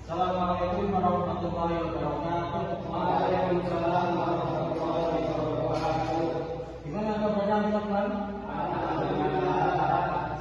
Assalamualaikum warahmatullahi wabarakatuh. Waalaikumsalam warahmatullahi wabarakatuh. Gimana kabarnya teman-teman?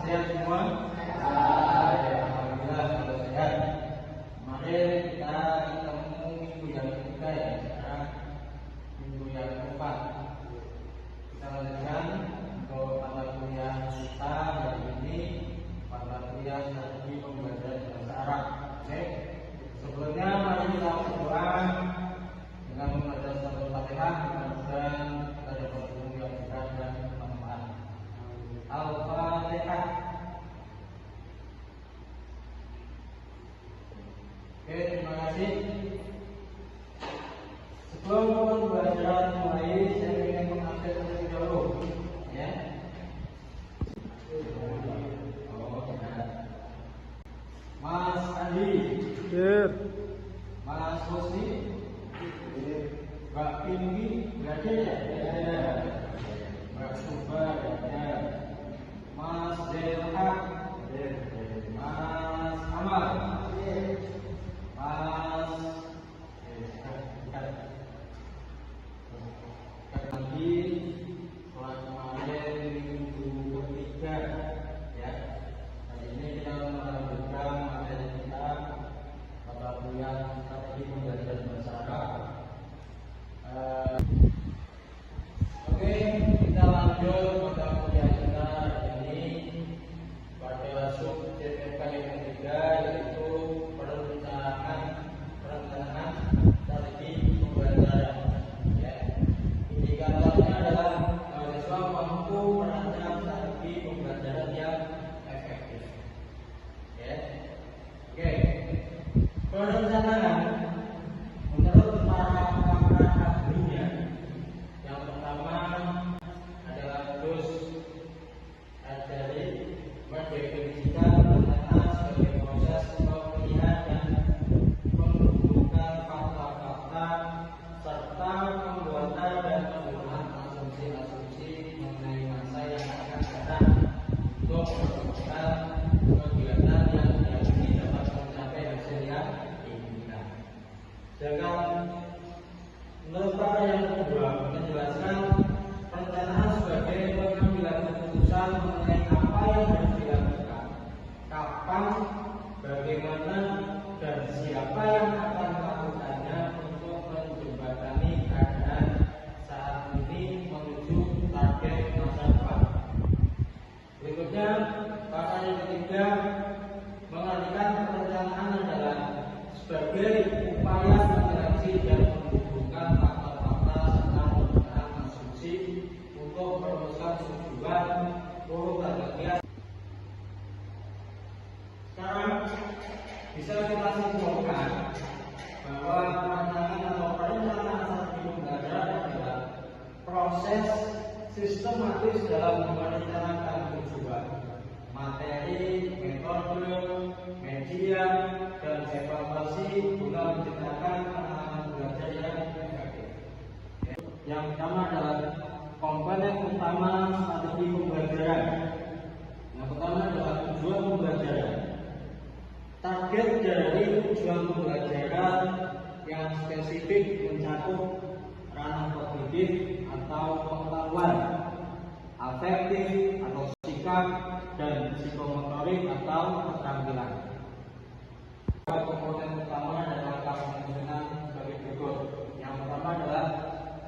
Sehat semua? Alhamdulillah kalau sehat. Kemarin kita ketemu minggu yang ketiga ya, sekarang minggu yang keempat. Kita lanjutkan untuk mata kuliah kita hari ini, mata kuliah strategi pembelajaran bahasa Arab. Oke. Sebelumnya mari kita berdoa dengan membaca surat Al-Fatihah, mudah-mudahan kita dapat ilmu yang berat dan bermanfaat. Al-Fatihah. Oke, terima kasih. Sebelum pembelajaran mulai, saya ingin mengupdate terlebih dahulu, ya. Mas Andi, Mas Husni, Mbak Pinky, nggak ada ya? Mbak Suba, ada. Mas Delhak, Mas Amal, Mas lagi setelah kemarin minggu ketiga, ya. Hari ini kita melanjutkan materi kita mata kuliah strategi pembelajaran bahasa Arab. Oke, kita lanjut mata kuliah kita hari ini pada subjek yang ketiga, yaitu perencanaan strategi pembelajaran. Ya. Indikatornya adalah mahasiswa mampu merancang strategi pembelajaran yang efektif. Ya. Oke. Perencanaan menurut para pakar ahlinya, yang pertama adalah Gus Adjari mendefinisikan perencanaan sebagai proses pemilihan dan mengumpulkan fakta-fakta serta pembuatan dan penggunaan asumsi-asumsi mengenai masa yang akan datang untuk melakukan kegiatan yang diakini dapat mencapai hasil yang diinginkan. Sedangkan menurut pakar yang kedua menjelaskan perencanaan sebagai pengambilan keputusan mengenai apa yang harus dilakukan, kapan, bagaimana, dan siapa yang akan melakukannya untuk menjembatani keadaan saat ini menuju target masa depan. Berikutnya, pakar yang ketiga mengartikan perencanaan adalah sebagai upaya menyeleksi dan menghubungkan fakta-fakta serta penggunaan asumsi untuk merumuskan tujuan urutan kegiatan. Sekarang bisa kita simpulkan bahwa perencanaan strategi pembelajaran adalah proses sistematis dalam merencanakan tujuan, materi, metode, media, dan evaluasi guna menciptakan pengalaman belajar yang efektif. Yang pertama adalah komponen utama strategi pembelajaran. Yang pertama adalah tujuan pembelajaran. Target dari tujuan pembelajaran yang spesifik mencakup ranah kognitif atau pengetahuan, afektif atau sikap, dan psikomotorik atau keterampilan. Komponen utama adalah kemungkinan sebagai berikut. Yang pertama adalah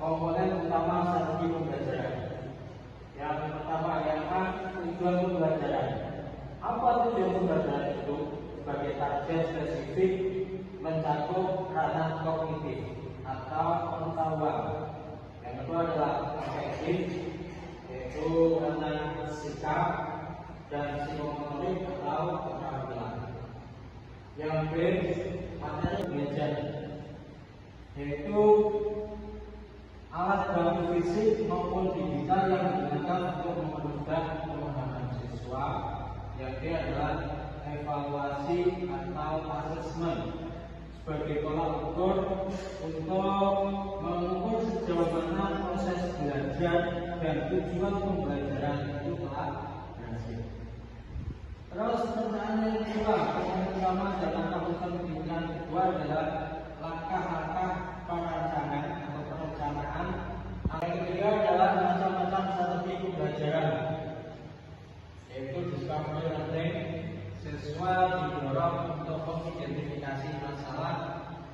komponen utama strategi pembelajaran. Yang pertama adalah tujuan pembelajaran. Apa tujuan pembelajaran itu? Sebagai target spesifik mencakup ranah kognitif atau pengetahuan. Yang kedua adalah afektif, yaitu ranah sikap dan psikomotorik atau keterampilan. Yang B, materi belajar, yaitu alat bantu fisik maupun digital yang digunakan untuk mempermudah pemahaman siswa. Yang D adalah evaluasi atau asesmen sebagai tolak ukur untuk mengukur sejauh mana proses belajar dan tujuan pembelajaran itu telah berhasil. Terus pertanyaan yang kedua, yang pertama adalah kawasan pendidikan adalah langkah-langkah perancangan atau perencanaan. Yang ketiga adalah macam-macam strategi pembelajaran, yaitu discovery learning. Siswa didorong untuk mengidentifikasi masalah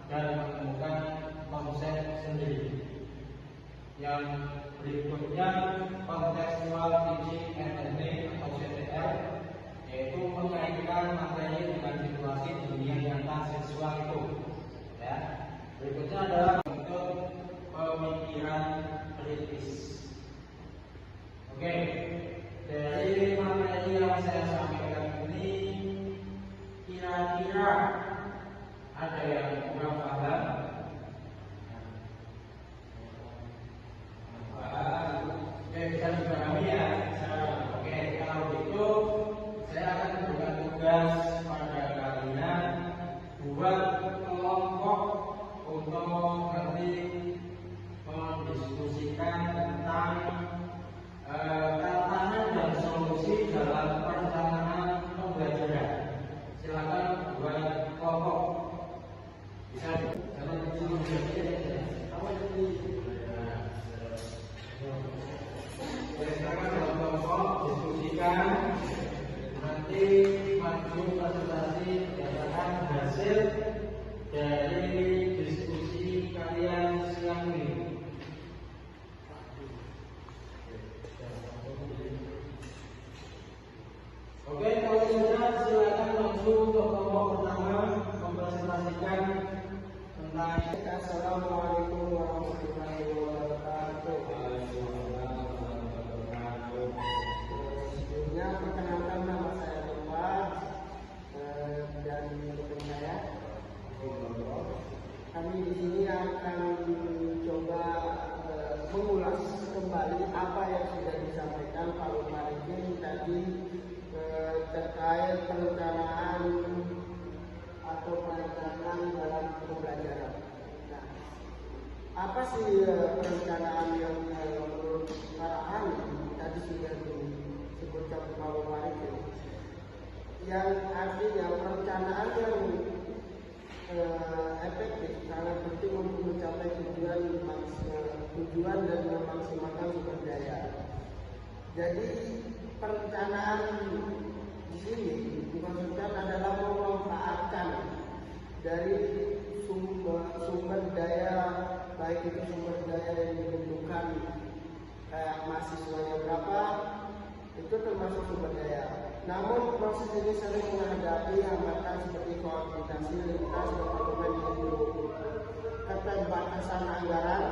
dan menemukan konsep sendiri. Yang berikutnya contextual teaching and learning atau CTL, yaitu mengaitkan materi dengan situasi dunia nyata siswa itu. Ya. Berikutnya adalah bentuk pemikiran kritis. Oke, dari materi yang saya sampaikan ini kira-kira ada yang kurang paham? Oke, bisa dipahami ya. Oke, kalau gitu saya akan memberikan tugas pada kalian buat kelompok untuk nanti mendiskusikan tentang tantangan dan solusi dalam perencanaan pembelajaran. Silakan buat kelompok. Bisa jangan silakan dalam kelompok diskusikan, nanti maju presentasi berdasarkan hasil dari diskusi kalian siang ini. Oke, kalau sudah silakan maju untuk kelompok pertama mempresentasikan tentang. Assalamualaikum warahmatullahi wabarakatuh. Sebelumnya perkenalkan nama saya Bapak dan teman saya. Kami di sini akan mencoba mengulas kembali apa yang sudah disampaikan Pak Umarudin tadi terkait perencanaan atau perencanaan dalam pembelajaran. Nah, apa sih perencanaan yang menurut arahan tadi sudah disebutkan Pak Umarudin? Yang artinya perencanaan yang efektif sangat penting untuk mencapai tujuan dan memaksimalkan sumber daya. Jadi perencanaan di sini dimaksudkan adalah memanfaatkan dari sumber daya, baik itu sumber daya yang dibutuhkan mahasiswanya berapa, itu termasuk sumber daya. Namun proses ini sering menghadapi hambatan seperti koordinasi lintas departemen itu, keterbatasan anggaran,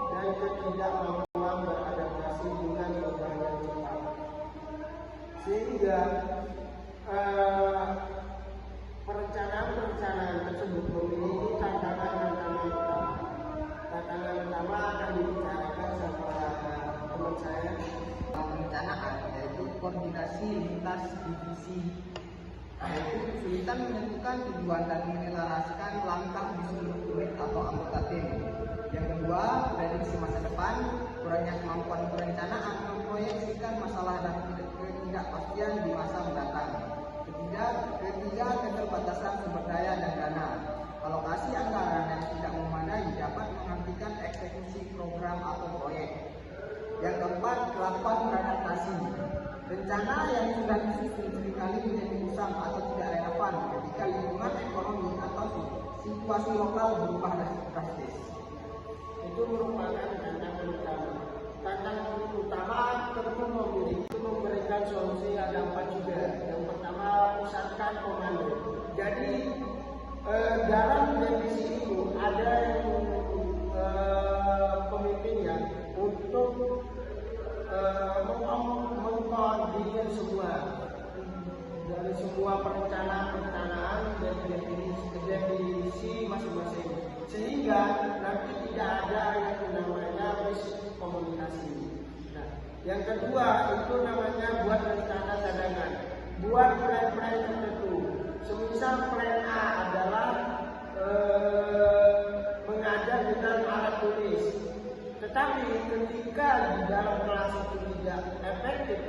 dan ketidakmampuan beradaptasi dengan perubahan cepat. Sehingga perencanaan tersebut memiliki tantangan utama. Tantangan utama akan dibicarakan sama teman saya. Perencanaan yaitu koordinasi lintas divisi, yaitu kesulitan menentukan tujuan dan menyelaraskan langkah di seluruh unit atau anggota tim. Yang kedua, prediksi masa depan, kurangnya kemampuan perencanaan memproyeksikan masalah dan ketidakpastian di masa mendatang. Ketiga, keterbatasan sumber daya dan dana. Alokasi anggaran yang tidak memadai dapat menghentikan eksekusi program atau proyek. Yang keempat, kelakuan beradaptasi. Rencana yang sudah disusun seringkali menjadi usang atau tidak relevan ketika lingkungan ekonomi atau situasi lokal berubah drastis. Itu merupakan tantangan utama. Tantangan utama tentu memberikan solusi ada 4 juga. Yang pertama, pusatkan komando. Jadi dalam divisi itu ada yang pemimpinnya untuk mengkoordinir semua dari semua perencanaan dan definisi masing-masing, sehingga nanti tidak ada yang namanya miskomunikasi. Nah, yang kedua itu namanya buat rencana cadangan, buat plan-plan tertentu. Semisal plan A adalah mengajar dengan alat tulis, tetapi ketika di dalam kelas itu tidak efektif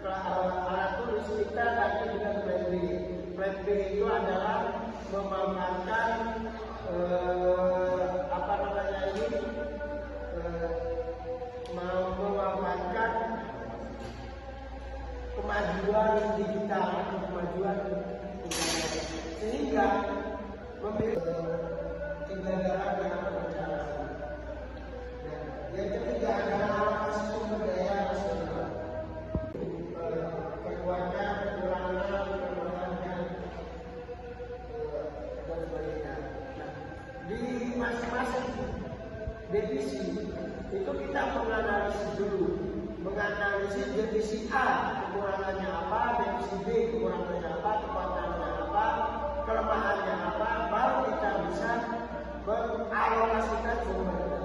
alat tulis, kita ganti dengan plan B. Plan B itu adalah memanfaatkan apa namanya ini memanfaatkan kemajuan digital atau kemajuan internet, sehingga memiliki tiga jalan yang akan berjalan. Yang ketiga adalah alokasi sumber daya nasional, perkuatan, pengurangan, pengembangan dan sebagainya. Nah, di masing-masing divisi itu kita menganalisis dulu, menganalisis divisi A kekurangannya apa, divisi B kekurangannya apa, kekuatannya apa, kelemahannya apa, baru kita bisa mengalokasikan sumbernya.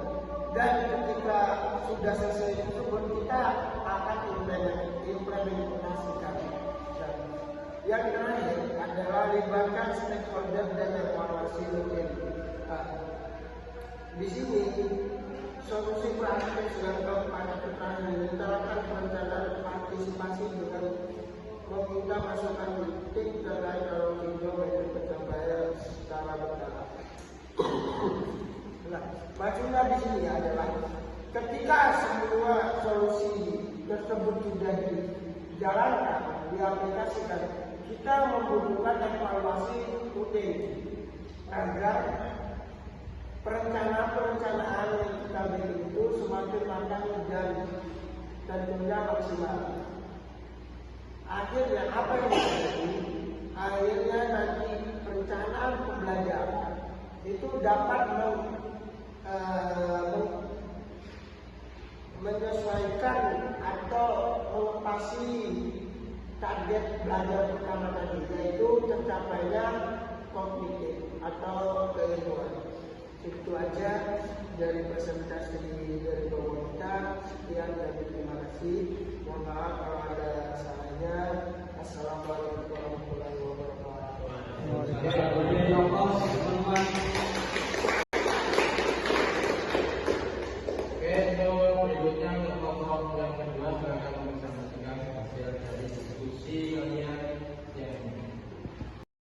Dan ketika sudah selesai itu kita akan implementasikan. Dan yang terakhir adalah libatkan stakeholder dan evaluasi rutin. Di sini solusi praktik seragam pada petani menerapkan perencanaan partisipasi dengan meminta masukan kritik terkait dalam video metode pencapaian secara bertahap. Nah, maksudnya di sini adalah ketika semua solusi tersebut sudah dijalankan, diaplikasikan, kita membutuhkan evaluasi rutin agar perencanaan yang kita bikin itu semakin matang dan tentunya maksimal. Akhirnya apa yang terjadi? Akhirnya nanti perencanaan pembelajaran itu dapat menyesuaikan atau melepasi target belajar pertama tadi, yaitu tercapainya kognitif atau keilmuan. Itu aja dari presentasi dari kita. Sekian dan terima kasih. Mohon maaf kalau ada salahnya. Assalamualaikum warahmatullahi wabarakatuh.